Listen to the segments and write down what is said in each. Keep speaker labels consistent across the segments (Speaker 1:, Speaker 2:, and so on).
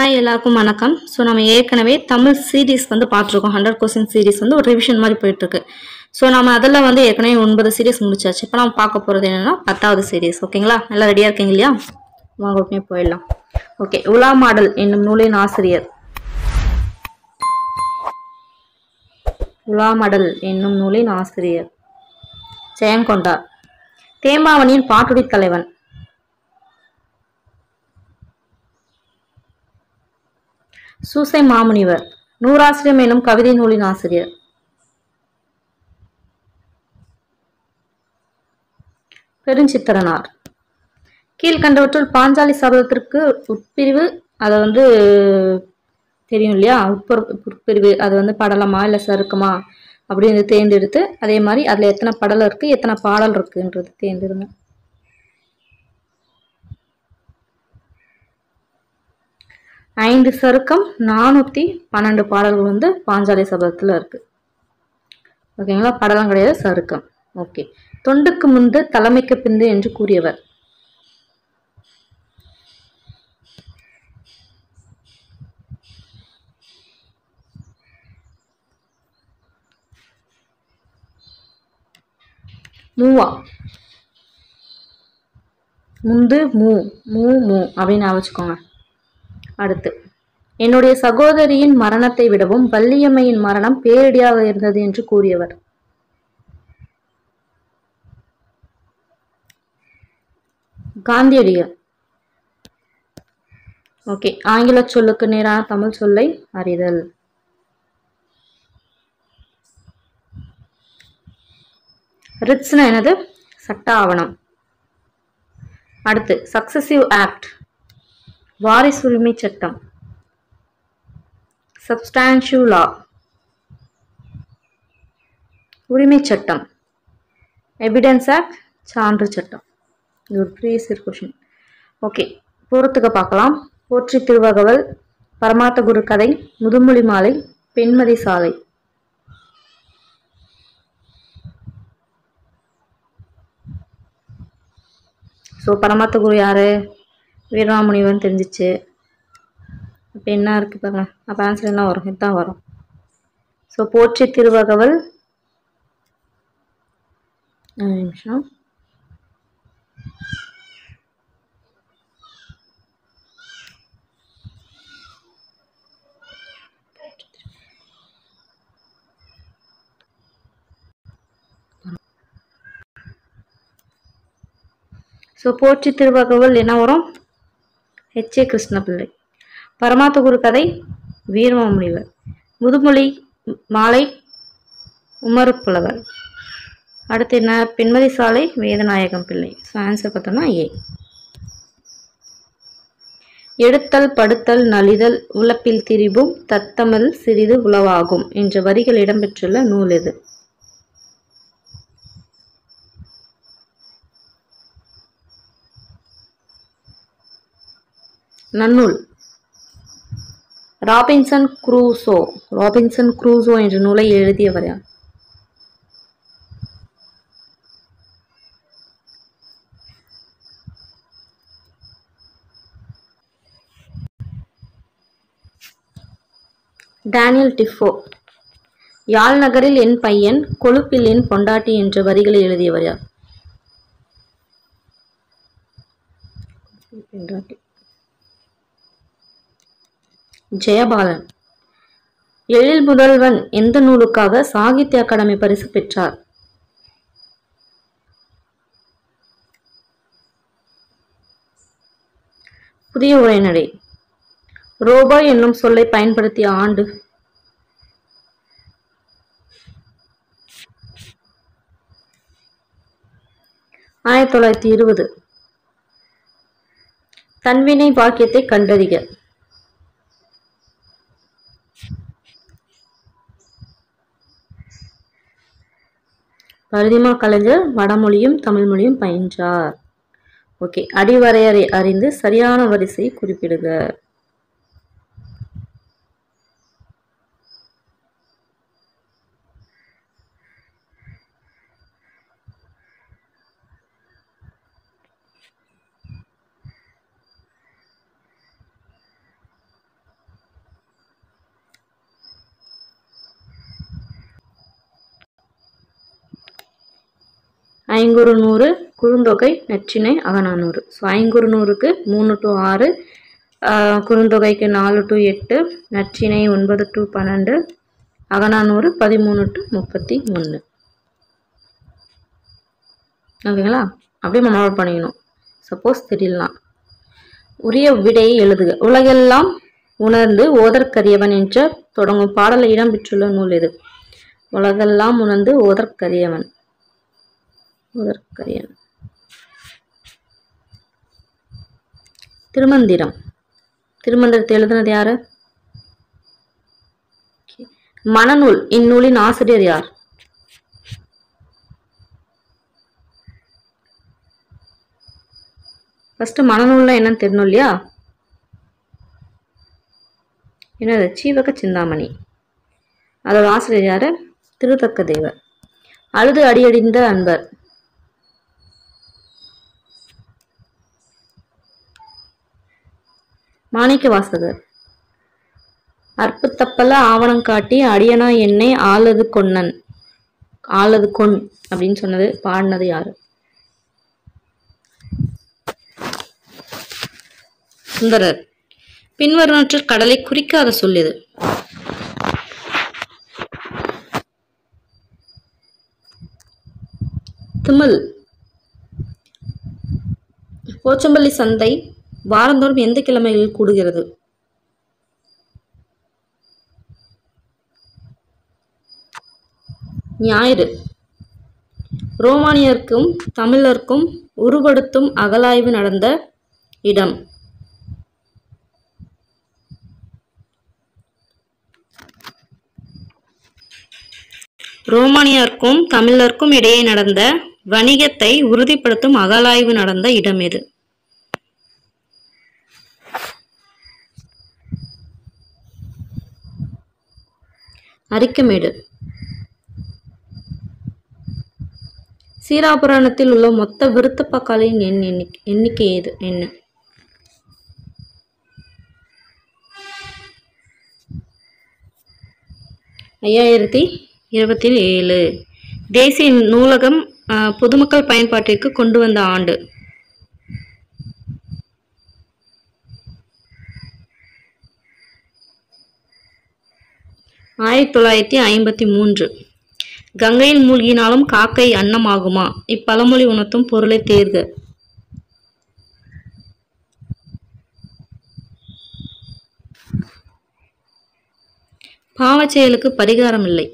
Speaker 1: Hi எல்லாருக்கும் வணக்கம். So நம்ம ஏற்கனவே தமிழ் சீரீஸ் வந்து பார்த்துருக்கோம். 100 கொஸ்டின் சீரீஸ் வந்து ஒரு ரிவிஷன் மாதிரி போயிட்டுருக்கு. ஸோ நம்ம அதில் வந்து ஏற்கனவே 9 சீரீஸ் முடிச்சாச்சு. இப்போ நம்ம பார்க்க போகிறது என்னென்னா 10வது சீரீஸ். ஓகேங்களா? நல்லா ரெடியாக இருக்கீங்க இல்லையா? வாங்க உடனே போயிடலாம். ஓகே, உலா மாடல் என்னும் நூலின் ஆசிரியர். உலா மாடல் என்னும் நூலின் ஆசிரியர் ஜெயங்கொண்டார். தேம்பாவணியின் பாட்டுடை தலைவன். சூசை மாமுனிவர். நூறாசிரியம் எனும் கவிதை நூலின் ஆசிரியர். பெருஞ்சித்திரனார். கீழ்கண்டவற்றுள் பாஞ்சாலி சபதத்திற்கு உட்பிரிவு, அதை வந்து தெரியும் இல்லையா, உட்பிரிவு அது வந்து படலமா இல்லை சறுக்குமா அப்படின்னு தேர்ந்தெடுத்து, அதே மாதிரி அதில் எத்தனை படலம் இருக்கு எத்தனை பாடல் இருக்குன்றது தேர்ந்தெடுங்க. ஐந்து சருக்கம் 412 பாடல்கள் வந்து பாஞ்சாலி சபதத்தில் இருக்கு. ஓகேங்களா? படலம் கிடையாது, சருக்கம். ஓகே. தொண்டுக்கு முந்து தலைமைக்கு பிந்து என்று கூறியவர். மூவா. முந்து மூ மூ மூ அப்படின்னு வச்சுக்கோங்க. அடுத்து, என்னுடைய சகோதரியின் மரணத்தை விடவும் வள்ளியம்மையின் மரணம் பேரிடியாக இருந்தது என்று கூறியவர். காந்தியடிகள். ஓகே. ஆங்கில சொல்லுக்கு நேரான தமிழ் சொல்லை அறிதல். ரிட்ஸ்னா என்னது? சட்ட ஆவணம். அடுத்து, சக்சசிவ் ஆக்ட் வாரிசுரிமை சட்டம். சப்ஸ்டான்ஷிவ் லா உரிமை சட்டம். எவிடன்ஸ் ஆக்ட் சான்று சட்டம். இது ஒரு ப்ரீவியஸ் இயர் கொஸ்டின். ஓகே, பொறுத்துக்க பார்க்கலாம். போற்றி திருவகவல், பரமாத்த குரு கதை, முதுமொழி மாலை, பெண்மதி சாலை. ஸோ பரமாத்த குரு யாரு? வீரமாமுனிவன் தெரிஞ்சிச்சு. இப்போ என்ன இருக்கு பாருங்க. அப்போ ஆன்சர் என்ன வரும்? இதுதான் வரும். ஸோ போற்றி திருவகவல், நிமிஷம், ஸோ போற்றி திருவகவல் என்ன வரும்? H.A. கிருஷ்ணபிள்ளை. பரமாத்த குரு கதை வீரமாமுனிவர். முதுமொழி மாலை உமறுப்புலவர். அடுத்து என்ன? பெண்மதி சாலை வேதநாயகம் பிள்ளை. ஸோ ஆன்சர் பார்த்தோம்னா ஏ. எடுத்தல் படுத்தல் நலிதல் உழப்பில் திரிபும் தத்தமிழ் சிறிது உளவாகும் என்ற வரிகள் இடம்பெற்றுள்ள நூல் எது? Nannool. Robinson Crusoe. Robinson Crusoe என்ற நூலை எழுதியவர் யார்? Daniel tifo. யாழ் நகரில் என் பையன், கொழுப்பில் என் பொண்டாட்டி என்ற வரிகளை எழுதியவர் யார்? ஜெயபாலன். எழில் முதல்வன் எந்த நூலுக்காக சாகித்ய அகாடமி பரிசு பெற்றார்? புதிய உரைநடை. ரோபாய் என்னும் சொல்லை பயன்படுத்திய ஆண்டு? ஆயிரத்தி 1920. தன்வினை வாக்கியத்தை கண்டறிக. பரிதிமா கலைஞர் வடமொழியும் தமிழ் மொழியும் பயின்றார். ஓகே. அடிவரையறை அறிந்து சரியான வரிசையை குறிப்பிடுக. ஐங்குறு நூறு, குறுந்தொகை, நற்றிணை, அகநானூறு. ஸோ ஐங்குறு நூறுக்கு 3 to 6, குறுந்தொகைக்கு 4 to 8, Natrinai 9 to 12, Akananuru 13 to 31. ஓகேங்களா? அப்படியே நோட் பண்ணிக்கணும். சப்போஸ் தெரியலாம். உரிய விடையை எழுதுக. உலகெல்லாம் உணர்ந்து ஓதற்கரியவன் என்ற தொடங்கும் பாடலை இடம்பெற்றுள்ள நூல் எது? உலகெல்லாம் உணர்ந்து ஓதற்கரியவன். திருமந்திரம். திருமந்திரத்தை எழுதினது யாரு? மனநூல். இந்நூலின் ஆசிரியர் யார்? ஃபர்ஸ்ட் மனநூல்ல என்னன்னு தெரியணும் இல்லையா? என்னது? சீவக சிந்தாமணி. அதோட ஆசிரியர் யாரு? திருத்தக்க தேவர். அழுது அடியடிந்த அன்பர். மாணிக்க வாசகர். அற்புதப்பல ஆவணம் காட்டி அடியனா என்னை ஆளது கொன்னன், ஆளது கொன் அப்படின்னு சொன்னது பாடினது யாரு? சுந்தரர். பின்வருவனற்றில் கடலை குறிக்காத சொல்லியது. திமில். போச்சம்பள்ளி சந்தை வாரந்தோறும் எந்த கிழமைகளில் கூடுகிறது? ஞாயிறு. ரோமானியர்க்கும் தமிழர்க்கும் உருவடுத்தும் அகலாய்வு நடந்த இடம். ரோமானியர்க்கும் தமிழர்க்கும் இடையே நடந்த வணிகத்தை உறுதிப்படுத்தும் அகலாய்வு நடந்த இடம் எது? அரிக்கமேடு. சீராபுராணத்தில் உள்ள மொத்த விருத்தப்பாக்களின் எண்ணிக்கை ஏது? என்ன? 5027. தேசிய நூலகம் பொதுமக்கள் பயன்பாட்டிற்கு கொண்டு வந்த ஆண்டு? 1953. கங்கையில் மூழ்கினாலும் காக்கை அன்னமாகுமா? இப்பழமொழி உணர்த்தும் பொருளை தேர்க. பாவச் செயலுக்கு பரிகாரம் இல்லை.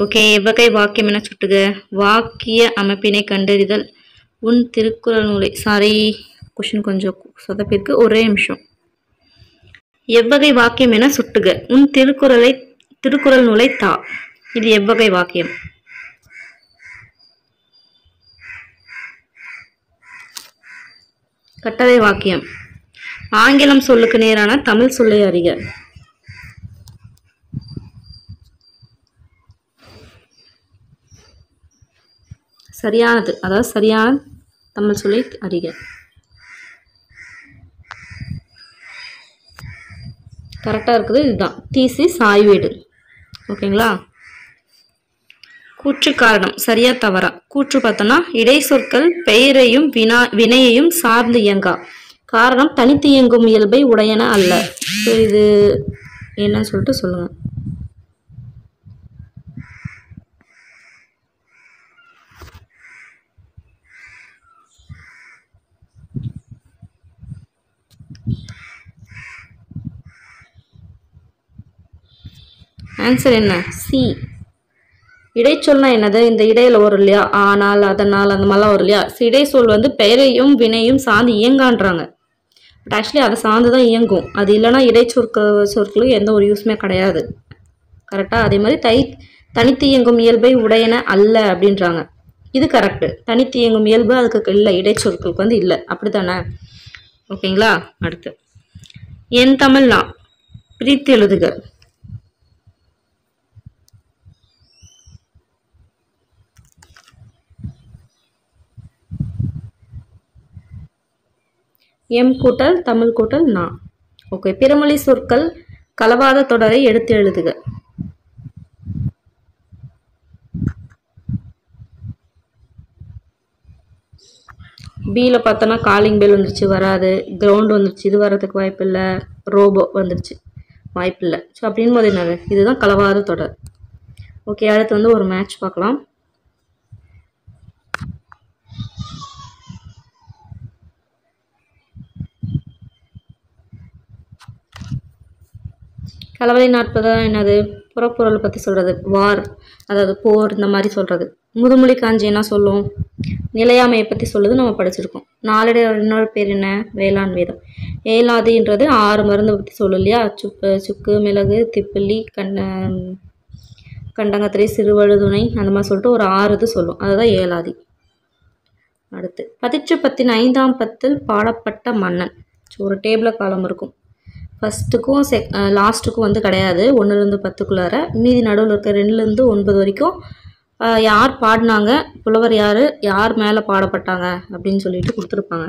Speaker 1: ஓகே. எவ்வகை வாக்கியம் என சுட்டுக. வாக்கிய அமைப்பினை கண்டறிதல். உன் திருக்குறள் நூலை. சாரி, கொஸ்டின் கொஞ்சம் சொதப்பிற்கு. ஒரே நிமிஷம். எவ்வகை வாக்கியம் என சுட்டுக. உன் திருக்குறள் நூலை தா. இது எவ்வகை வாக்கியம்? கட்டளை வாக்கியம். ஆங்கிலம் சொல்லுக்கு நேரான தமிழ் சொல்லை அறிக. சரியானது, அதாவது சரியான தமிழ் சொல்லை அறிக. கரெக்டாக இருக்குது. இதுதான் தீசி சாய்வேடு. ஓகேங்களா? கூற்று காரணம். சரியா தவறா? கூற்று பார்த்தோன்னா இடை சொற்கள் பெயரையும் வினையையும் சார்ந்து இயங்கா. காரணம் தனித்து இயங்கும் இயல்பை உடையன அல்ல. ஸோ இது என்னன்னு சொல்லிட்டு சொல்லுங்க. ஆன்சர் என்ன? சி. இடைச்சொல்னா என்னது? இந்த இடையில வரும் இல்லையா, ஆனால் அதனால் அந்த மாதிரிலாம் வரும் இல்லையா. இடைச்சொல் வந்து பெயரையும் வினையும் சார்ந்து இயங்கான்றாங்க. பட் ஆக்சுவலி அதை சார்ந்து தான் இயங்கும். அது இல்லைன்னா சொற்களுக்கு எந்த ஒரு யூஸுமே கிடையாது. கரெக்டாக? அதே மாதிரி தனித்து இயங்கும் இயல்பை உடையன அல்ல அப்படின்றாங்க. இது கரெக்டு. தனித்து இயங்கும் இயல்பு அதுக்கு இல்லை, இடைச்சொற்களுக்கு வந்து இல்லை. அப்படி தானே? ஓகேங்களா? அடுத்து என் தமிழ்னா பிரித்து எழுதுக. எம் கூட்டல் தமிழ் கூட்டல் நா. ஓகே. பிறமொழி சொற்கள் கலவாத தொடரை எடுத்து எழுதுக. பியில் பார்த்தோன்னா காலிங் பெல் வந்துருச்சு, வராது. கிரவுண்ட் வந்துருச்சு, இது வர்றதுக்கு வாய்ப்பு இல்லை. ரோபோ வந்துருச்சு, வாய்ப்பு இல்லை. ஸோ அப்படின் போது என்னது, இதுதான் கலவாத தொடர். ஓகே, அடுத்து வந்து ஒரு மேட்ச் பார்க்கலாம். கலவலை நாற்பது என்னது, புறப்பொருள் பற்றி சொல்கிறது, வார், அதாவது போர், இந்த மாதிரி சொல்கிறது. முதுமொழி காஞ்சி என்ன சொல்லும், நிலையாமையை பற்றி சொல்லுது, நம்ம படிச்சிருக்கோம். நாளடைய இன்னொரு பேர் என்ன, வேளாண் வேதம். ஏலாதின்றது 6 மருந்து பற்றி சொல்லும் இல்லையா, சுக்கு, மிளகு, திப்பிலி, கண்டங்கத்திரை, சிறுவழுதுணை, அந்த மாதிரி சொல்லிட்டு ஒரு 6 இது சொல்லும், அதுதான் ஏலாதி. அடுத்து பதிற்று பத்தின் 5ஆம் பத்தில் பாடப்பட்ட மன்னன். ஸோ ஒரு டேபிள் காலம் இருக்கும், ஃபஸ்ட்டுக்கும் லாஸ்ட்டுக்கும் வந்து கிடையாது, 1லேருந்து 10க்குள்ளார. மீதி நடுவில் இருக்க 2லேருந்து 9 வரைக்கும் யார் பாடினாங்க, புலவர் யார், யார் மேலே பாடப்பட்டாங்க அப்படின்னு சொல்லிட்டு கொடுத்துருப்பாங்க.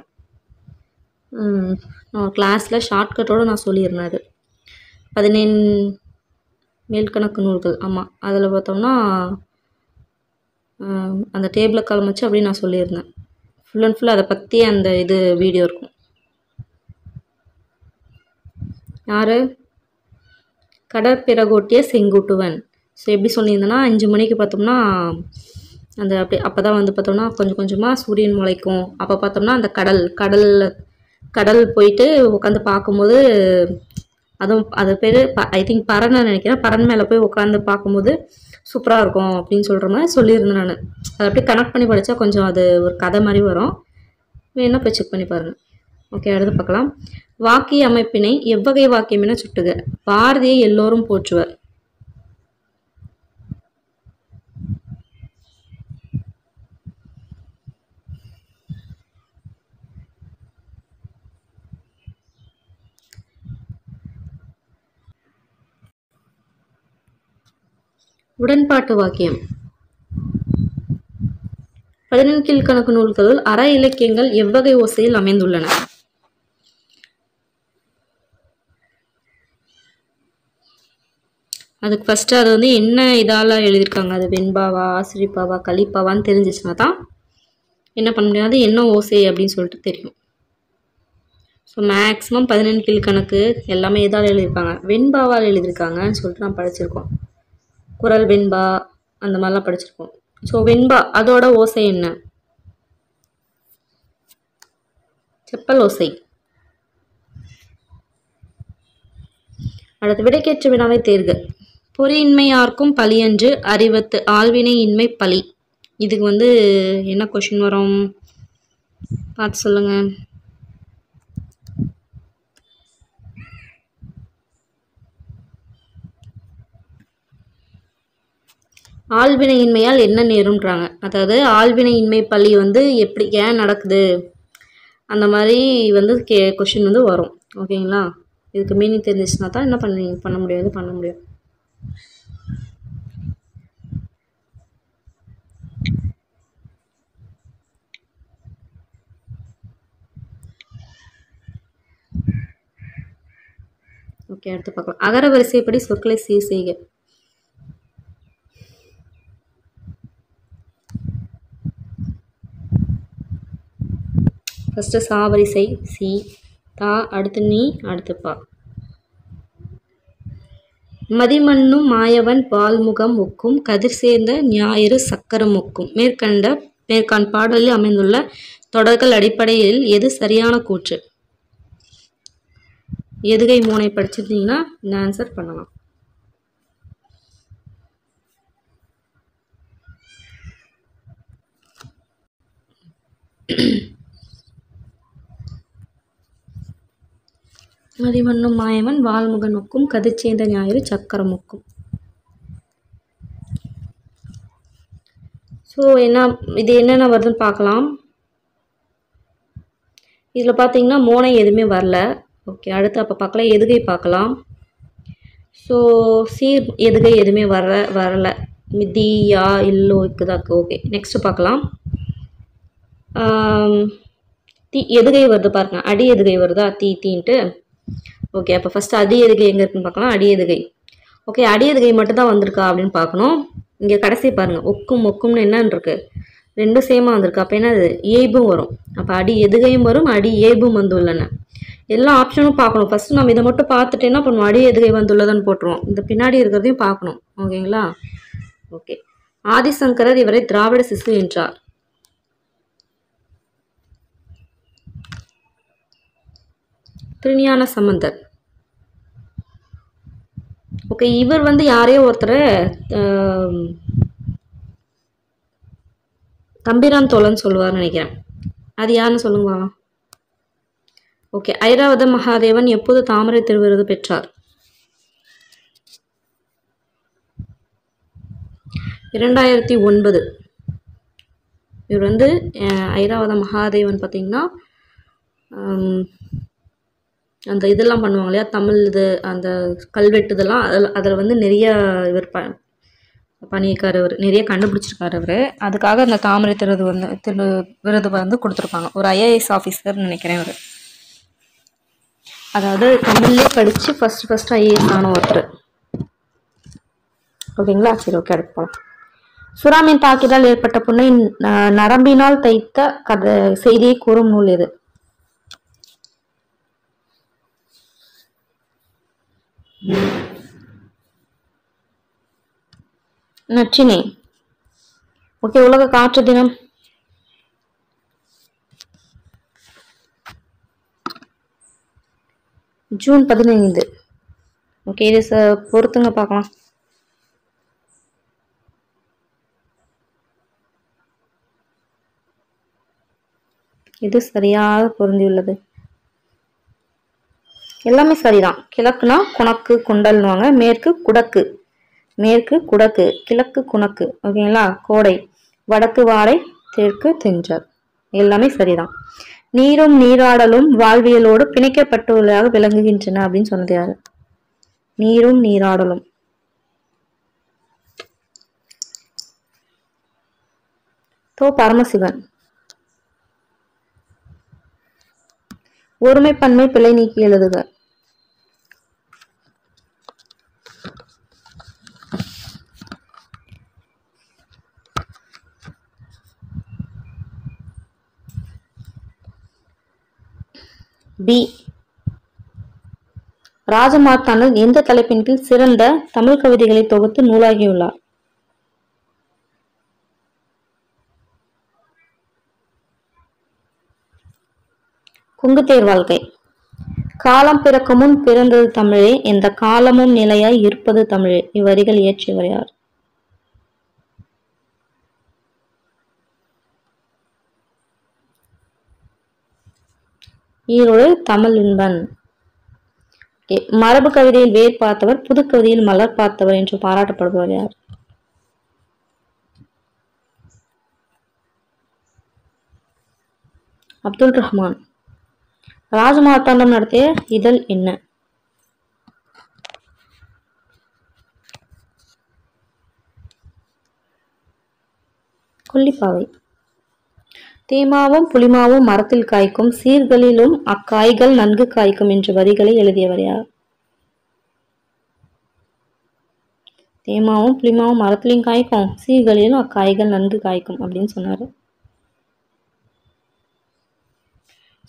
Speaker 1: நான் கிளாஸில் ஷார்ட்கட்டோடு நான் சொல்லியிருந்தேன். அது 17 மேல்கணக்கு நூல்கள். ஆமாம், அதில் பார்த்தோம்னா அந்த டேபிள் காலம் வச்சு அப்படின்னு நான் சொல்லியிருந்தேன். ஃபுல் அண்ட் ஃபுல் அதை பற்றி அந்த இது வீடியோ இருக்கும். யார், கடற்பிறகோட்டிய செங்குட்டுவன். ஸோ எப்படி சொல்லியிருந்தேன்னா 5 மணிக்கு பார்த்தோம்னா அந்த அப்போ தான் வந்து பார்த்தோம்னா கொஞ்சம் கொஞ்சமாக சூரியன் முளைக்கும். அப்போ பார்த்தோம்னா அந்த கடல் போயிட்டு உட்காந்து பார்க்கும்போது, அதுவும் அது பேர் ஐ திங்க் பறனை நினைக்கிறேன், பறன் மேலே போய் உட்காந்து பார்க்கும்போது சூப்பராக இருக்கும் அப்படின்னு சொல்கிற மாதிரி சொல்லியிருந்தேன். நான் அதை அப்படியே கனெக்ட் பண்ணி படித்தா கொஞ்சம் அது ஒரு கதை மாதிரி வரும், வேணா போய் செக் பண்ணி பாருங்கள். ஓகே, அடுத்து பார்க்கலாம். வாக்கிய அமைப்பினை எவ்வகை வாக்கியம் என சுட்டுக. பாரதியை எல்லோரும் போற்றுவர். உடன்பாட்டு வாக்கியம். 17 கீழ்கணக்கு நூல்களுள் அற இலக்கியங்கள் எவ்வகை ஓசையில் அமைந்துள்ளன. அதுக்கு ஃபஸ்ட்டு அது வந்து என்ன இதால் எழுதியிருக்காங்க, அது வெண்பாவா, ஆசிரிப்பாவா, கலிப்பாவான்னு தெரிஞ்சிச்சுன்னா தான் என்ன பண்ண முடியாது, என்ன ஓசை அப்படின்னு சொல்லிட்டு தெரியும். ஸோ மேக்ஸிமம் 17 கீழ்கணக்கு எல்லாமே எதால் எழுதியிருப்பாங்க, வெண்பாவால் எழுதியிருக்காங்கன்னு சொல்லிட்டு நான் படிச்சிருக்கோம். குரல் வெண்பா அந்த மாதிரிலாம் படிச்சிருக்கோம். ஸோ வெண்பா அதோட ஓசை என்ன, செப்பல் ஓசை. அடுத்து விடைக்கேற்ற வினாவை தேர்க. பொறியின்மையார்க்கும் பழியன்று அறிவத்து ஆள்வினை இன்மை பழி. இதுக்கு வந்து என்ன கொஷின் வரும் பார்த்து சொல்லுங்க. ஆள்வினை இன்மையால் என்ன நேரும்ன்றாங்க. அதாவது ஆள்வினை இன்மை பழி வந்து எப்படி ஏன் நடக்குது அந்த மாதிரி வந்து கொஷின் வந்து வரும். ஓகேங்களா, இதுக்கு மீனிங் தெரிஞ்சிச்சுன்னா தான் என்ன பண்ண முடியும். ஓகே, அடுத்து பார்க்கலாம். அகர வரிசைப்படி சொற்களை சீர் செய்க. ஃபஸ்ட்டு சா வரிசை சி, தா, அடுத்து நீ, அடுத்து பா. மதிமண்ணும் மாயவன் பால்முகம் ஒக்கும் கதிர் சேர்ந்த ஞாயிறு சக்கரம் ஒக்கும். மேற்காண் பாடலில் அமைந்துள்ள தொடர்கள் அடிப்படையில் எது சரியான கூற்று. எதுகை மூனை படிச்சிருந்தீங்கன்னா இந்த ஆன்சர் பண்ணலாம். மதிமண்ணும் மாயவன் வால்முகன் ஒக்கும் கதிர் சேர்ந்த ஞாயிறு சக்கரம் ஒக்கும். ஸோ இது என்னென்ன வருதுன்னு பார்க்கலாம். இதில் பார்த்தீங்கன்னா மோனை எதுவுமே வரல. ஓகே, அடுத்து அப்போ பார்க்கலாம். எதுகை பார்க்கலாம். ஸோ சீர் எதுகை எதுவுமே வரல. மிதியா இல்லோ இருக்குதாக்கு. ஓகே, நெக்ஸ்ட்டு பார்க்கலாம். எதுகை வருது பாருங்க, அடி எதுகை வருதா, தீன்ட்டு. ஓகே, அப்போ ஃபஸ்ட்டு அடி எதுகை எங்கே இருக்குன்னு பார்க்கலாம். அடி எதுகை. ஓகே, அடி எதுகை மட்டும்தான் வந்திருக்கா அப்படின்னு பார்க்கணும். இங்கே கடைசி பாருங்கள், ஒக்கும் ஒக்கும்னு என்னன்னு இருக்கு, ரெண்டும் சேமாக வந்திருக்கு. அப்போ என்னது ஏய்பும் வரும். அப்போ அடி எதுகையும் வரும், அடி ஏய்பும் வந்துள்ளன. எல்லா ஆப்ஷனும் பார்க்கணும். ஃபர்ஸ்ட் நம்ம இதை மட்டும் பார்த்துட்டு என்ன பண்ணுவோம், அடி எதுகை வந்துள்ளதுன்னு போட்டுருவோம். இந்த பின்னாடி இருக்கிறதையும் பார்க்கணும். ஓகேங்களா? ஓகே. ஆதிசங்கரர் இவரை திராவிட சிசு என்றார். திருஞான சம்பந்தர். ஓகே. இவர் வந்து யாரையோ ஒருத்தரை தம்பிரான் தோழன் சொல்லுவார்னு நினைக்கிறேன். அது யாருன்னு சொல்லுங்க. ஓகே. ஐராவத மகாதேவன் எப்போது தாமரை திருவிருது பெற்றார்? 2009. இவர் வந்து ஐராவத மகாதேவன் பார்த்தீங்கன்னா அந்த இதெல்லாம் பண்ணுவாங்க இல்லையா, தமிழ் இது அந்த கல்வெட்டு இதெல்லாம் அதில் வந்து நிறைய இவர் பண்ணியிருக்காரு. அவர் நிறைய கண்டுபிடிச்சிருக்காரு. அவர் அதுக்காக அந்த தாமரை விருது வந்து கொடுத்துருப்பாங்க. ஒரு ஐஏஎஸ் ஆஃபீஸர்னு நினைக்கிறேன். அவர் அதாவது தமிழ்லேயே படித்து ஃபர்ஸ்ட் ஐஏஎஸ் ஆன ஒருத்தர். ஓகேங்களா? சரி, ஓகே. அடுத்து போகலாம். சுறாமீன் தாக்கினால் ஏற்பட்ட புண்ணை நரம்பினால் தைத்த செய்தியை கூறும் நூல் எது? நற்றினை. ஓகே. உலக காற்று தினம் ஜூன் 15. ஓகே. இது பொறுத்துங்க பார்க்கலாம். இது சரியாக பொருந்தியுள்ளது. எல்லாமே சரிதான். கிழக்குனா குணக்கு குண்டல்னுவாங்க, மேற்கு குடக்கு, மேற்கு குடக்கு, கிழக்கு குணக்கு. ஓகேங்களா? கோடை, வடக்கு வாடை, தெற்கு தென்றல். எல்லாமே சரிதான். நீரும் நீராடலும் வாழ்வியலோடு பிணைக்கப்பட்டுள்ளதாக விளங்குகின்றன அப்படின்னு சொன்னது யாரு? நீரும் நீராடலும். பரமசிவன். ஒருமைப்பன்மை பிழை நீக்கி எழுதுக. பி. ராஜமார்த்தாண்டன் எந்த தலைப்பின் கீழ் சிறந்த தமிழ் கவிதைகளை தொகுத்து நூலாகியுள்ளார்? குங்குத்தேர் வாழ்க்கை. காலம் பிறக்க முன் பிறந்தது தமிழே, எந்த காலமும் நிலையாய் இருப்பது தமிழே. இவ்வரிகள் இயற்றியவர் யார்? ஈரோடு தமிழ் இன்பன். மரபு கவிதையில் வேர் பார்த்தவர், புது கவிதையில் மலர் பார்த்தவர் என்று பாராட்டப்படுபவர் யார்? அப்துல் ரஹ்மான். ராஜமார்த்தாண்டம் நடத்திய இதழ் என்ன? கொல்லிப்பாவை. தேமாவும் புளிமாவும் மரத்தில் காய்க்கும், சீர்களிலும் அக்காய்கள் நன்கு காய்க்கும் என்ற வரிகளை எழுதியவர் யார்? தேமாவும் புளிமாவும் மரத்திலையும் காய்க்கும், சீர்களிலும் அக்காய்கள் நன்கு காய்க்கும் அப்படின்னு சொன்னாரு.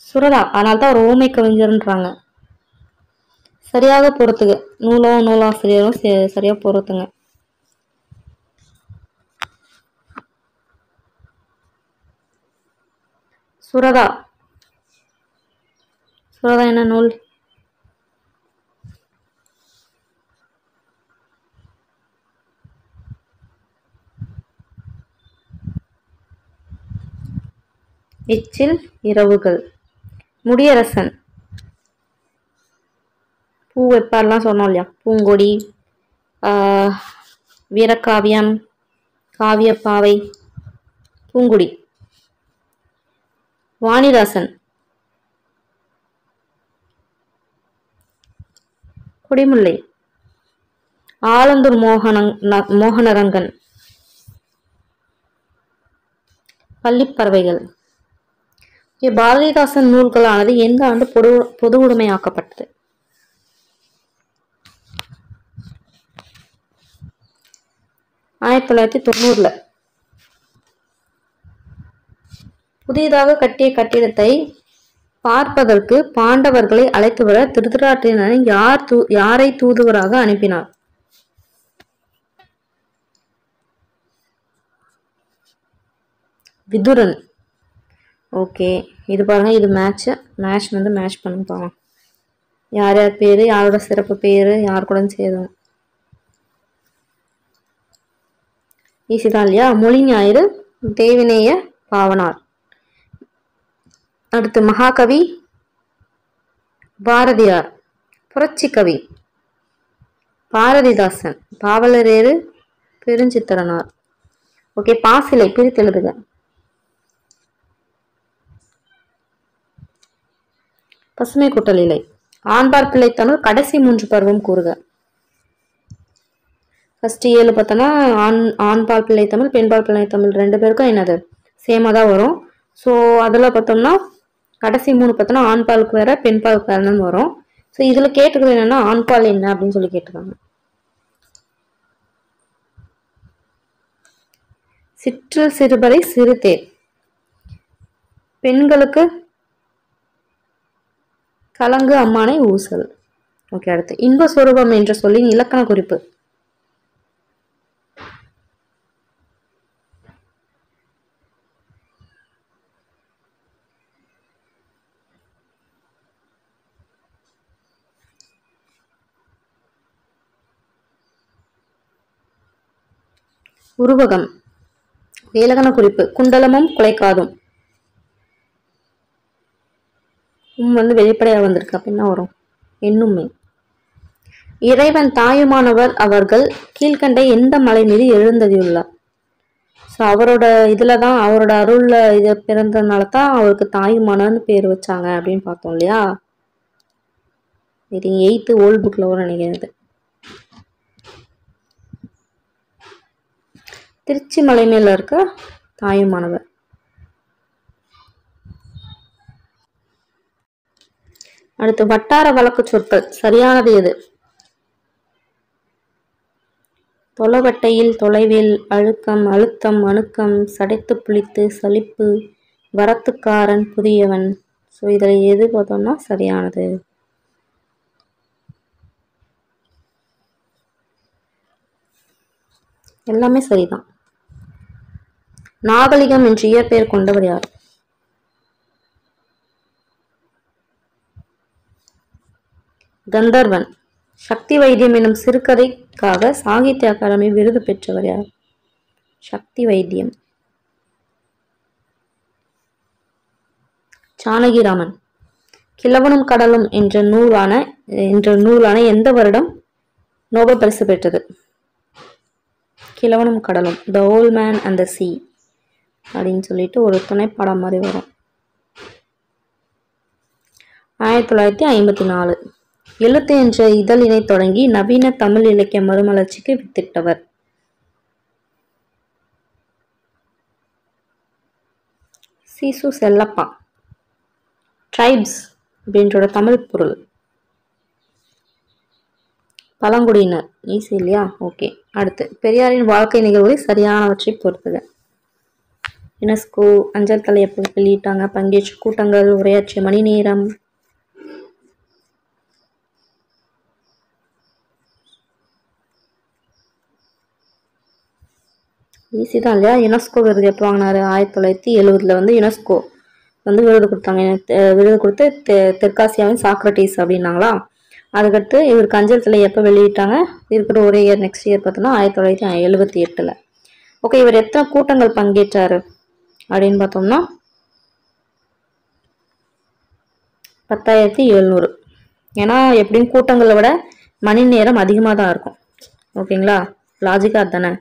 Speaker 1: சுரதா. அதனால்தான் ஒரு ஓமை கவிஞர்ன்றாங்க. சரியாக பொறுத்துங்க. நூலாசிரியரும் சரியா பொறுத்துங்க. சுரதா. சுரதா என்ன நூல்? எச்சில் இரவுகள். முடியரசன். பூ வெப்பார்லாம் சொன்னோம் இல்லையா, பூங்கொடி, வீரகாவியம், காவியப்பாவை, பூங்குடி. வாணிதாசன். குடிமுல்லை. ஆலந்தூர் மோகனரங்கன். பள்ளிப்பறவைகள். பாரதிதாசன் நூல்களானது எந்த ஆண்டு பொது உடைமையாக்கப்பட்டது? 1990. புதிதாக கட்டிய கட்டிடத்தை பார்ப்பதற்கு பாண்டவர்களை அழைத்து வர திருதராட்டிரன் யாரை தூதுவராக அனுப்பினார்? விதுரன். ஓகே, இது பாருங்க, இது மேட்ச் வந்து மேட்ச் பண்ணுப்பாங்க. யார் யார் பேரு, யாரோட சிறப்பு பேரு, யார் கூட சேரும், ஈஸி தான் இல்லையா? மொழி ஞாயிறு, தேவிநேய பாவனார். அடுத்து மகாகவி பாரதியார், புரட்சி கவி பாரதிதாசன், பாவலரேறு பெருஞ்சித்திரனார். ஓகே, பாசிலை பிரித்து எழுதுக. பசுமை கூட்டலிலை. ஆண்பால் பிள்ளை தமிழ் கடைசி 3 பருவம் கூறுக. ஃபர்ஸ்ட் 7 பார்த்தோன்னா ஆண்பால் பிள்ளை தமிழ், பெண்பால் பிள்ளை தமிழ் 2 பேருக்கும் என்னது சேமாக தான் வரும். ஸோ அதில் பார்த்தோம்னா கடைசி 3 பார்த்தோன்னா ஆண்பாலுக்கு வேற பெண்பாலுக்கு வேறன்னு வரும். ஸோ இதில் கேட்டுக்கிறது என்னன்னா ஆண்பால் என்ன அப்படின்னு சொல்லி கேட்டுருக்காங்க. சிற்றில் சிறுபறை சிறுதேர். பெண்களுக்கு கலங்கு அம்மானை ஊசல். ஓகே, அடுத்து இன்பஸ்வரூபம் என்ற சொல்லின் இலக்கண குறிப்பு. உருவகம். இலக்கண குறிப்பு குண்டலமும் குலைக்காதும். வந்து வெளிப்படையாக வந்திருக்கு. அப்ப என்ன வரும்? என்னுமே. இறைவன் தாயுமானவர் அவர்கள் கீழ்கண்ட எந்த மலை மீது எழுந்ததியுள்ளார்? ஸோ அவரோட இதுலதான், அவரோட அருள்ல இது பிறந்ததுனால தான் அவருக்கு தாயுமானன்னு பேர் வச்சாங்க அப்படின்னு பார்த்தோம் இல்லையா? இது 8th ஓல்ட் புக்ல வரும் நினைக்கிறது. திருச்சி மலை மேல இருக்க தாயுமானவர். அடுத்து வட்டார வழக்கு சொற்கள் சரியானது எது? தொலைவட்டையில், தொலைவில், அழுக்கம், அழுத்தம், அணுக்கம், சடைத்து புளித்து, சலிப்பு, வரத்துக்காரன், புதியவன். ஸோ இதில் எது பார்த்தோம்னா சரியானது? எல்லாமே சரிதான். நாகலிகம் என்று இயற்பெயர் கொண்டவர் யார்? கந்தர்வன். சக்தி வைத்தியம் எனும் சிறுகதைக்காக சாகித்ய அகாடமி விருது பெற்றவர் யார்? சக்தி வைத்தியம். ஜானகிராமன். கிழவனும் கடலும் என்ற நூலான எந்த வருடம் நோபல் பரிசு பெற்றது? கிழவனும் கடலும், the old man and the சீ அப்படின்னு சொல்லிட்டு ஒரு துணைப்படம் மாதிரி வரும். 1954. எழுத்து என்ற இதழினை தொடங்கி நவீன தமிழ் இலக்கிய மறுமலர்ச்சிக்கு வித்திட்டவர்? சீசு செல்லப்பா. ட்ரைப்ஸ் அப்படின்ற தமிழ் பொருள் பழங்குடியினர். ஈஸி இல்லையா? ஓகே, அடுத்து பெரியாரின் வாழ்க்கை நிகழ்வுகளை சரியானவற்றை பொறுத்துக. யுனெஸ்கோ அஞ்சல் தலை எப்போ வெளியிட்டாங்க? பங்கேற்ற கூட்டங்கள், உரையாற்றிய மணி நேரம். ஈஸி தான் இல்லையா? யுனெஸ்கோ விருது எப்போ வாங்கினாரு? 1970 வந்து யுனெஸ்கோ வந்து விருது கொடுத்தாங்க. விருது கொடுத்து தெற்காசியாவின் சாக்ரட்டிஸ் அப்படின்னாங்களா. அதுக்கடுத்து இவருக்கு அஞ்சல் தலை எப்போ வெளியிட்டாங்க? இருக்கிற ஒரே இயர், நெக்ஸ்ட் இயர் பார்த்தோம்னா 1978. ஓகே, இவர் எத்தனை கூட்டங்கள் பங்கேற்றாரு அப்படின்னு பார்த்தோம்னா 10,700. ஏன்னா எப்படியும் கூட்டங்களை விட மணி நேரம் அதிகமாக தான் இருக்கும். ஓகேங்களா? லாஜிக்கா தானே?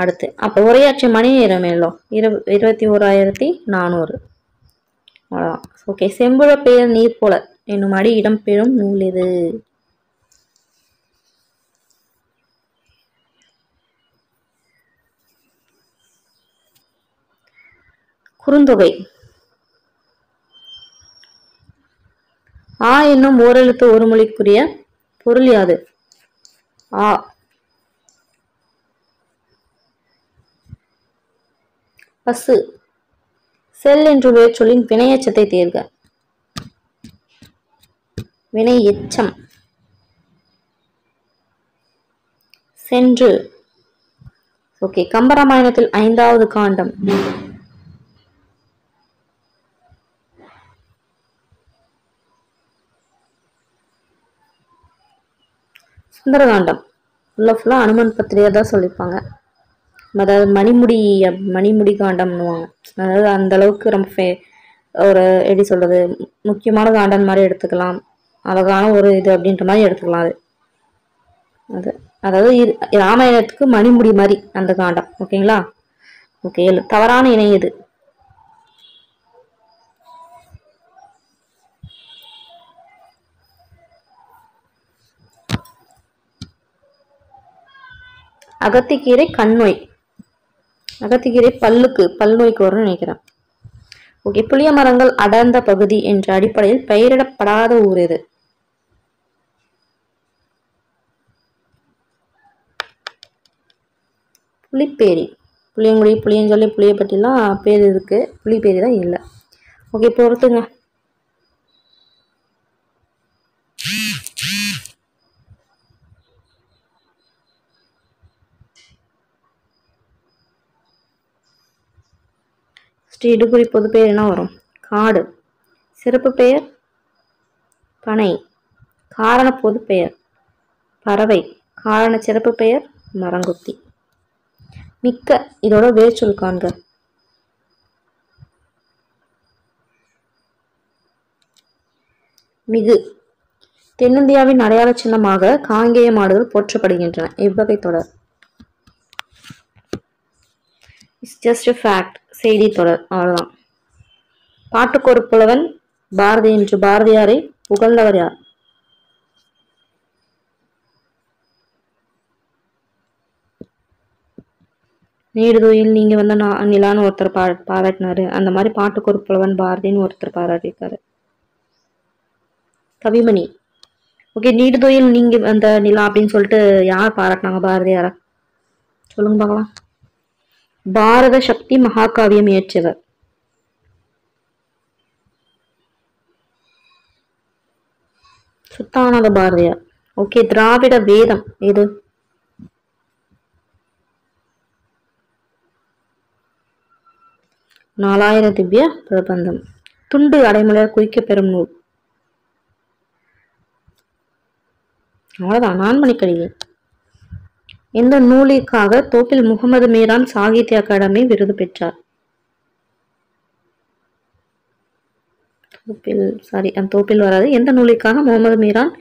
Speaker 1: அடுத்து அப்போ உரையாற்றிய மணி நேரம் எவ்வளோ? 21,400. அவ்வளோதான். ஓகே, செம்புழ பெயர் நீர் போல என்னும் அடி இடம்பெறும் நூல் எது? குறுந்தொகை. ஆ என்னும் ஓரெழுத்து ஒரு மொழிக்குரிய பொருள் யாது? ஆ. பசு. செல் என்று வேர் சொல்லின் வினையெச்சத்தை தேர்க. வினை எச்சம். சென்று. ஓகே. கம்பராமாயணத்தில் 5வது காண்டம். சுந்தரகாண்டம். ஃபுல்லா அனுமன் பத்திரிகை தான் சொல்லியிருப்பாங்க. அதாவது மணிமுடி காண்டம்னுவாங்க. அதாவது அந்த அளவுக்கு ரொம்ப ஒரு எப்படி சொல்றது, முக்கியமான காண்டம் மாதிரி எடுத்துக்கலாம். அழகான ஒரு இது அப்படின்ற மாதிரி எடுத்துக்கலாம். அது அதாவது ராமாயணத்துக்கு மணிமுடி மாதிரி அந்த காண்டம். ஓகேங்களா? ஓகே. தவறான இணை எது? அகத்திக்கீரை கண்ணோய். அகத்திக்கீரை பல் நோய்க்கு வரும்னு நினைக்கிறேன். ஓகே. புளிய மரங்கள் அடர்ந்த பகுதி என்ற அடிப்படையில் பெயரிடப்படாத ஊர் எது? புலிப்பேரி. புளியங்குடி, புளியஞ்சொல்லி, புளியப்பட்டிலாம் பேர் இருக்கு. புலிப்பேரி தான் இல்லை. ஓகே. பொறுத்துங்க. ஸ்ரீ இடுகுறி பொது பெயர் என்ன வரும்? காடு. சிறப்பு பெயர் பனை. காரண பொது பெயர் பறவை. காரண சிறப்பு பெயர் மரங்குத்தி. மிக்க. இதோட வேர்ச்சொல் காண்க. மிகு. தென்னிந்தியாவின் அடையாள சின்னமாக காங்கேய மாடுகள் போற்றப்படுகின்றன. இவ்வகை தொடர். It's just a fact. செய்தி தொடர். அவ்வளவுதான். பாட்டுக்கு ஒரு புலவன் பாரதி என்று பாரதியாரை புகழ்ந்தவர் யார்? நீடுதுயில் நீங்க வந்த நிலான்னு ஒருத்தர் பாராட்டினாரு. அந்த மாதிரி பாட்டுக்கு ஒரு புலவன் பாரதின்னு ஒருத்தர் பாராட்டியிருக்காரு. கவிமணி. ஓகே. நீடுதுயில் நீங்க வந்த நிலா அப்படின்னு சொல்லிட்டு யார் பாராட்டினாங்க பாரதியார? சொல்லுங்க பார்க்கலாம். பாரத சக்தி மகாகாவியம் இயற்றியவர். சுத்தானந்த பாரதியார். ஓகே. திராவிட வேதம் எது? நாலாயிர திவ்ய பிரபந்தம். துண்டு அடைமலர் குறிக்கப்பெறும் நூல். அவ்வளவுதான். நான்மணிக்கடிகை. எந்த நூலிற்காக தோப்பில் முகமது மீரான் சாகித்ய அகாடமி விருது பெற்றார்? தோப்பில் வராது. எந்த நூலிற்காக முகமது மீரான்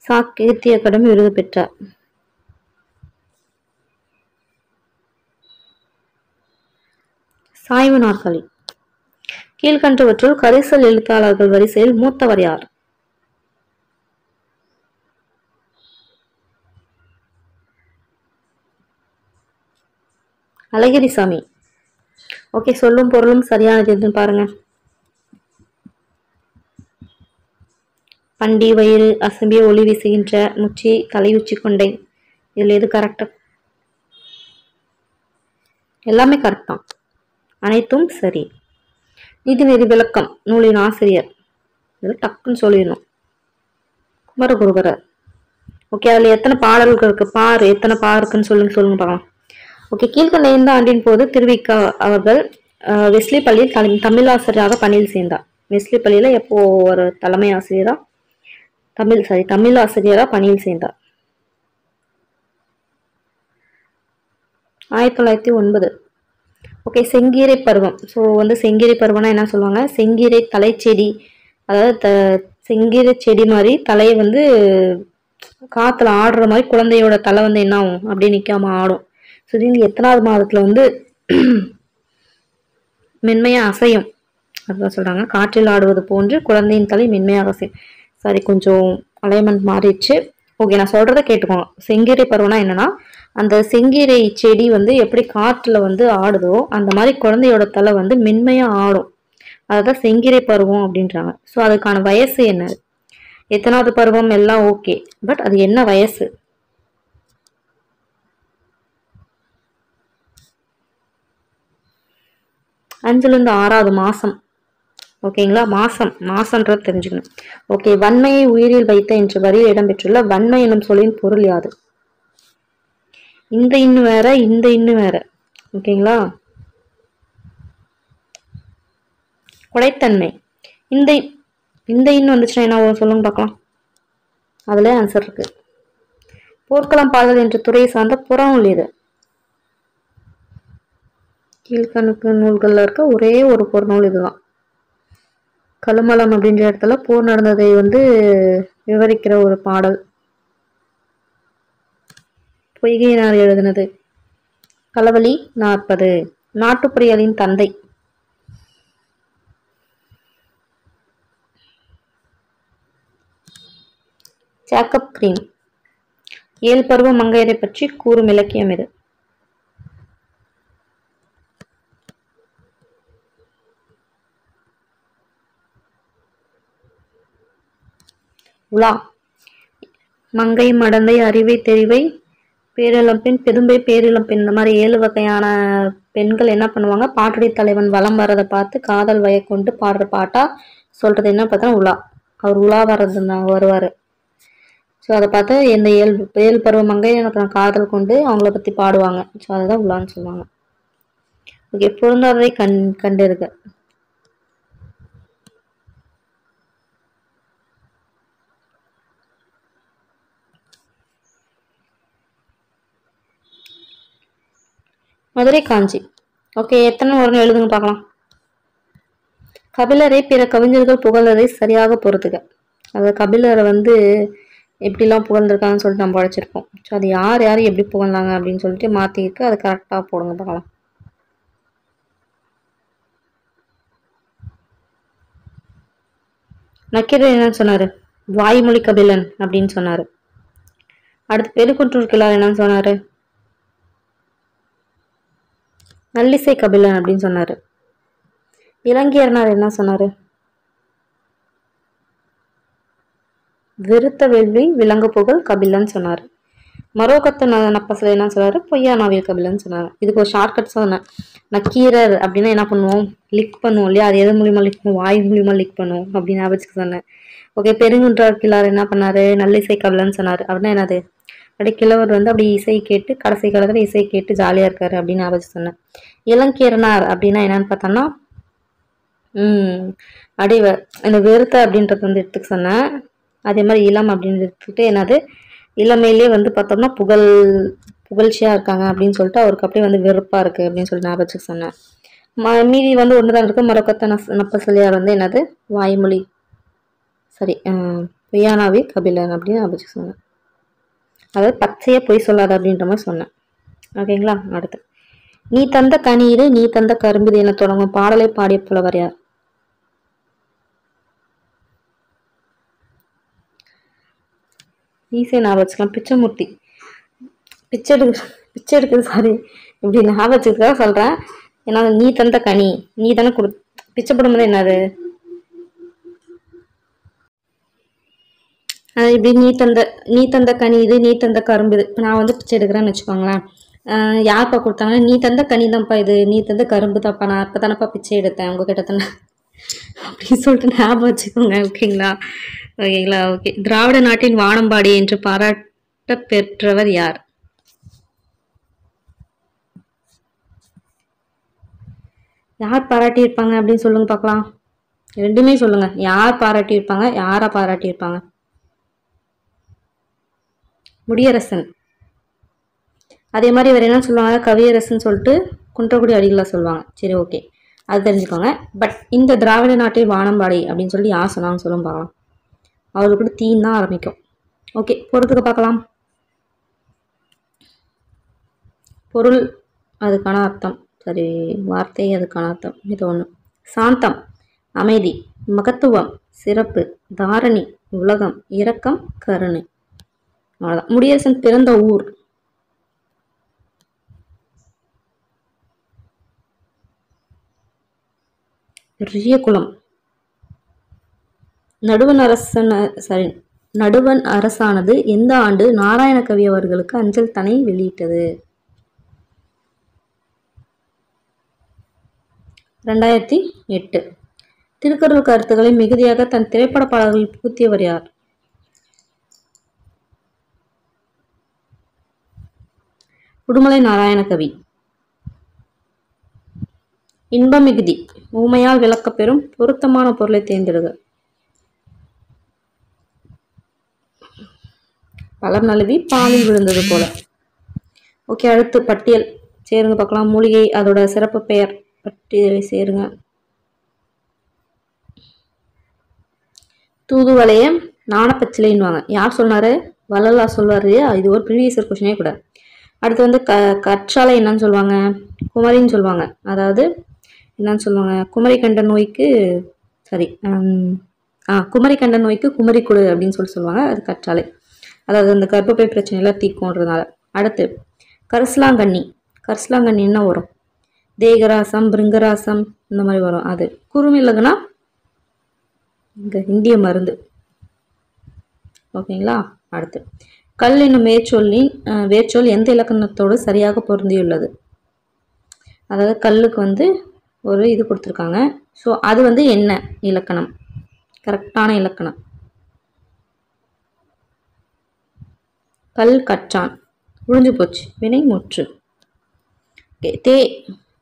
Speaker 1: சாகித்ய அகாடமி விருது பெற்றார்? சாய்வு நாற்காலி. கீழ்கண்டவற்றுள் கரிசல் எழுத்தாளர்கள் வரிசையில் மூத்தவர் யார்? அழகிரிசாமி. ஓகே. சொல்லும் பொருளும் சரியானது எதுன்னு பாருங்க. பண்டி வயிறு அசம்பிய ஒளி வீசுகின்ற முச்சி தலையுச்சி கொண்டேன். இதுல எது கரெக்ட்? எல்லாமே கரெக்ட் தான். அனைத்தும் சரி. நீதிநெறி விளக்கம் நூலின் ஆசிரியர். இதில் டக்குன்னு சொல்லிடணும். குமரகுருபரர். ஓகே. அதுல எத்தனை பாடல்கள் இருக்கு பாரு. எத்தனை இருக்குன்னு சொல்லுங்க பார்க்கலாம். ஓகே. கீழ்கண்ட இந்த ஆண்டின் போது திருவிக்கா அவர்கள் வெஸ்லி பள்ளியில் தமிழ் ஆசிரியராக பணியில் சேர்ந்தார். வெஸ்லி பள்ளியில எப்போ ஒரு தலைமை ஆசிரியரா தமிழ் ஆசிரியரா பணியில் சேர்ந்தார்? 1909. ஓகே. செங்கீரை பருவம். ஸோ செங்கீரை பருவம்னா என்ன சொல்லுவாங்க? செங்கீரை தலைச்செடி. அதாவது செங்கீரை செடி மாதிரி தலையை காத்துல ஆடுற மாதிரி குழந்தையோட தலை என்ன ஆகும்? அப்படியே நிக்காம ஆடும். ஸோ இது எத்தனாவது மாதத்துல மென்மையா அசையும். அதுதான் சொல்றாங்க. காற்றில் ஆடுவது போன்று குழந்தையின் தலை மென்மையாக அசையும். சாரி, கொஞ்சம் அலைன்மெண்ட் மாறிடுச்சு. ஓகே. நான் சொல்றதை கேட்டுக்கோங்க. செங்கீரை பருவம்னா என்னன்னா, அந்த செங்கீரை செடி எப்படி காற்றுல ஆடுதோ அந்த மாதிரி குழந்தையோட தலை மென்மையா ஆடும். அதுதான் செங்கீரை பருவம் அப்படின்றாங்க. ஸோ அதுக்கான வயசு என்ன? எத்தனாவது பருவம் எல்லாம் ஓகே. பட் அது என்ன வயசு? 5லிருந்து 6வது மாசம். ஓகேங்களா? மாசம்ன்றது தெரிஞ்சுக்கணும். ஓகே, வன்மையை உயிரில் வைத்த என்ற வரியில் இடம்பெற்றுள்ள வன்மை எனும் சொல்லின் பொருள் யாது? இந்த இன்னு வேற, இந்த இன்னு வேற. ஓகேங்களா? கொடைத்தன்மை. இந்த இந்த இன்னு வந்துச்சுன்னா என்ன சொல்லுங்க பார்க்கலாம். அதுல ஆன்சர் இருக்கு. போர்க்களம் பாடல் என்ற துறையை சார்ந்த புறநூல் இது. கீழ்கணக்கு நூல்கள்ல இருக்க ஒரே ஒரு பொருநூல் இதுதான். கழுமலம் அப்படின்ற இடத்துல போர் நடந்ததை விவரிக்கிற ஒரு பாடல். பொய்கையினார் எழுதினது. களவழி 40. நாட்டுப்புரியலின் தந்தை. Jacob green. 7 பருவ மங்கையரை பற்றி கூறும் இலக்கியம் இது. உலா. மங்கை, மடந்தை, அறிவை, தெரிவை, பேரிளம்பெண், பெரும்பை, பேரிளம்பெண், இந்த மாதிரி 7 வகையான பெண்கள் என்ன பண்ணுவாங்க, பாட்டுடை தலைவன் வலம் வரதை பார்த்து காதல் வயக்கொண்டு பாடுற பாட்டா சொல்றது என்ன பார்த்தா உலா. அவர் உலா வருவாரு. ஸோ அதை பார்த்து இந்த 7 பருவ மங்கை காதல் கொண்டு அவங்கள பத்தி பாடுவாங்க. ஸோ அதுதான் உலான்னு சொல்லுவாங்க. ஓகே, பொருந்தாததை கண்டிருக்க. மதுரை காஞ்சி. ஓகே, எத்தனை வருடம் எழுதுங்க பார்க்கலாம். கபிலரை பிற கவிஞர்கள் புகழ்ந்ததை சரியாக பொறுத்துக்க. அது கபிலரை எப்படிலாம் புகழ்ந்திருக்காங்கன்னு சொல்லிட்டு நம்ம படிச்சிருக்கோம். ஸோ அது யார் யார் எப்படி புகழ்ந்தாங்க அப்படின்னு சொல்லிட்டு மாற்றிருக்கு. அது கரெக்டாக போடுங்க பார்க்கலாம். நக்கீரர் என்ன சொன்னாரு? வாய்மொழி கபிலன் அப்படின்னு சொன்னாரு. அடுத்து பெருக்குற்றூர் கிழார் என்ன சொன்னாரு? நல்லிசை கபிலன் அப்படின்னு சொன்னாரு. இளங்கியர்னார் என்ன சொன்னாரு? விருத்த வேள்வி விலங்கு புகழ் கபிலன் சொன்னாரு. மரோகத்த நப்பசல என்ன சொன்னாரு? பொய்யானாவில் கபிலன் சொன்னாரு. இதுக்கு ஒரு ஷார்ட்கட் சொன்னேன். நக்கீரர் அப்படின்னா என்ன பண்ணுவோம்? லிக் பண்ணுவோம் இல்லையா? அது எது மூலியமா லிக் பண்ணுவோம்? வாய் மூலியமா லிக் பண்ணுவோம் அப்படின்னு ஞாபகம் சொன்னேன். ஓகே, பெருங்குன்றார் கிழார் என்ன பண்ணாரு? நல்லிசை கபிலன் சொன்னாரு. அப்படின்னா என்னது? அப்படி கிழவர் அப்படி இசை கேட்டு கடைசி காலத்துல இசை கேட்டு ஜாலியா இருக்காரு அப்படின்னு ஞாபகம் சொன்னேன். இளங்கீரனார் அப்படின்னா என்னன்னு பார்த்தோம்னா அடிவ இந்த வெறுத்த அப்படின்றது எடுத்துக்க சொன்னேன். அதே மாதிரி இளம் அப்படின்னு எடுத்துக்கிட்டு என்னது இளமையிலேயே பார்த்தோம்னா புகழ்ச்சியா இருக்காங்க அப்படின்னு சொல்லிட்டு அவருக்கு அப்படியே வெறுப்பா இருக்கு அப்படின்னு சொல்லிட்டு ஞாபகம் சொன்னேன். மீதி ஒண்ணுதான் இருக்கு. மரொக்கத்த நப்பசலியார் என்னது வாய்மொழி சரி பொய்யானாவி கபிலன் அப்படின்னு ஞாபகம் சொன்னேன். அதாவது பச்சையா பொய் சொல்லாது அப்படின்ற மாதிரி சொன்னேன். ஓகேங்களா? அடுத்து நீ தந்த கனீரு நீ தந்த கரும்புது என தொடங்கும் பாடலை பாடிய புலவர் யார்? ஈஸியா ஞாபகம் வச்சுக்கலாம். பிச்சைமூர்த்தி. பிச்சை எடுக்குது சாரி இப்படி ஞாபகம் வச்சுக்கிறதா சொல்றேன். ஏன்னா நீ தந்த கனி நீ தானே பிச்சை போடும்போது என்னது இப்படி நீ தந்த கனி இது நீ தந்த கரும்பு இது. இப்போ நான் பிச்சை எடுக்கிறேன்னு வச்சுக்கோங்களேன். யார்ப்பா கொடுத்தாங்கன்னா நீ தந்த கனி தான்ப்பா இது நீ தந்த கரும்பு தான்ப்பா நான் இப்போ தானப்பா பிச்சை எடுத்தேன் உங்ககிட்ட தானே அப்படின்னு சொல்லிட்டு ஞாபகம் வச்சுக்கோங்க. ஓகேங்களா? ஓகேங்களா? ஓகே. திராவிட நாட்டின் வானம்பாடி என்று பாராட்ட பெற்றவர் யார்? யார் பாராட்டி இருப்பாங்க அப்படின்னு சொல்லுங்க பார்க்கலாம். ரெண்டுமே சொல்லுங்க. யார் பாராட்டி இருப்பாங்க, யாரா பாராட்டி இருப்பாங்க? முடியரசன். அதே மாதிரி இவர் என்ன சொல்லுவாங்க? கவியரசன் சொல்லிட்டு குன்றக்குடி அடிகளா சொல்லுவாங்க. சரி, ஓகே, அது தெரிஞ்சுக்கோங்க. பட் இந்த திராவிட நாட்டில் வானம்பாடி அப்படின்னு சொல்லி யார் சொன்னாங்கன்னு சொல்லும் பார்க்கலாம். அவருக்கு கூட தீன் தான் ஆரம்பிக்கும். ஓகே, பொறுத்துக்க பார்க்கலாம். பொருள் அதுக்கான அர்த்தம் சரி, வார்த்தை அதுக்கான அர்த்தம் இது ஒன்று. சாந்தம் அமைதி, மகத்துவம் சிறப்பு, தாரணி உலகம், இரக்கம் கருணை. அவ்வளோதான். முடியரசன் பிறந்த ஊர்? பெரியகுளம். நடுவன் அரசானது எந்த ஆண்டு நாராயண கவி அவர்களுக்கு அஞ்சல் தனை வெளியிட்டது? 2008. திருக்குறள் கருத்துக்களை மிகுதியாக தன் திரைப்பட பாடல்களில் புகுத்தியவர் யார்? உடுமலை நாராயணகவி. இன்பமிகுதி. ஊமையால் விளக்கப்பெறும் பொருத்தமான பொருளை தேர்ந்தெடுக. பலர் நழுவி பாலில் விழுந்தது போல. ஓகே, அடுத்து பட்டியல் சேருங்க பார்க்கலாம். மூலிகை, அதோட சிறப்பு பெயர் பட்டியலை சேருங்க. தூதுவளையம் நாணப்பச்சிலைன்னுவாங்க. யார் சொன்னாரு? வள்ளலார் சொல்வாரு. இது ஒரு ப்ரீவியஸ் இயர் கொஸ்டினே கூட. அடுத்து வந்து கற்றாழை என்னன்னு சொல்லுவாங்க? குமரின்னு சொல்லுவாங்க. அதாவது என்னன்னு சொல்லுவாங்க? குமரிக்கண்ட நோய்க்கு குமரிக்கண்ட நோய்க்கு குமரிக்குடு அப்படின்னு சொல்லுவாங்க. அது கற்றாழை. அதாவது அந்த கர்ப்பப்பை பிரச்சனைலாம் தீக்கும்ன்றதுனால. அடுத்து கரிசலாங்கண்ணி. கரிசலாங்கண்ணி என்ன வரும்? தேகராசம், பிருங்கராசம் இந்த மாதிரி வரும். அது குறுமிளகுனா இங்க இந்திய மருந்து. ஓகேங்களா? அடுத்து கல் என்னும் வேர்ச்சொல் எந்த இலக்கணத்தோடு சரியாக பொருந்தியுள்ளது? அதாவது கல்லுக்கு வந்து ஒரு இது கொடுத்துருக்காங்க. ஸோ அது வந்து என்ன இலக்கணம்? கரெக்டான இலக்கணம் கல் கற்றான். முடிஞ்சு போச்சு. வினை முற்று.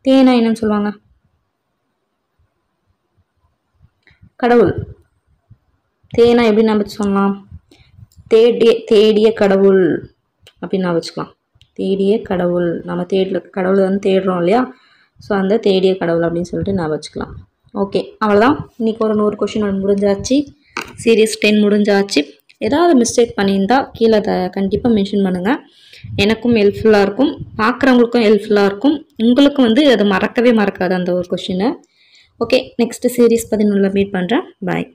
Speaker 1: தேனா என்னன்னு சொல்லுவாங்க? கடவுள். தேனா எப்படி நம்ம சொல்லலாம்? தேடிய கடவுள் அப்படின்னு நான் வச்சுக்கலாம். தேடிய கடவுள். நம்ம கடவுளை வந்து தேடுறோம் இல்லையா? ஸோ அந்த தேடிய கடவுள் அப்படின்னு சொல்லிட்டு நான் வச்சுக்கலாம். ஓகே, அவ்வளோதான். இன்னைக்கு ஒரு 100 கொஷின் முடிஞ்சாச்சு. சீரியஸ் 10 முடிஞ்சாச்சு. ஏதாவது மிஸ்டேக் பண்ணியிருந்தா கீழே அதை கண்டிப்பாக மென்ஷன் பண்ணுங்கள். எனக்கும் ஹெல்ப்ஃபுல்லாக இருக்கும், பார்க்குறவங்களுக்கும் ஹெல்ப்ஃபுல்லாக இருக்கும். உங்களுக்கும் வந்து அது மறக்கவே மறக்காது அந்த ஒரு கொஷினை. ஓகே, நெக்ஸ்ட் சீரீஸ் 11 மீட் பண்ணுறேன். பாய்.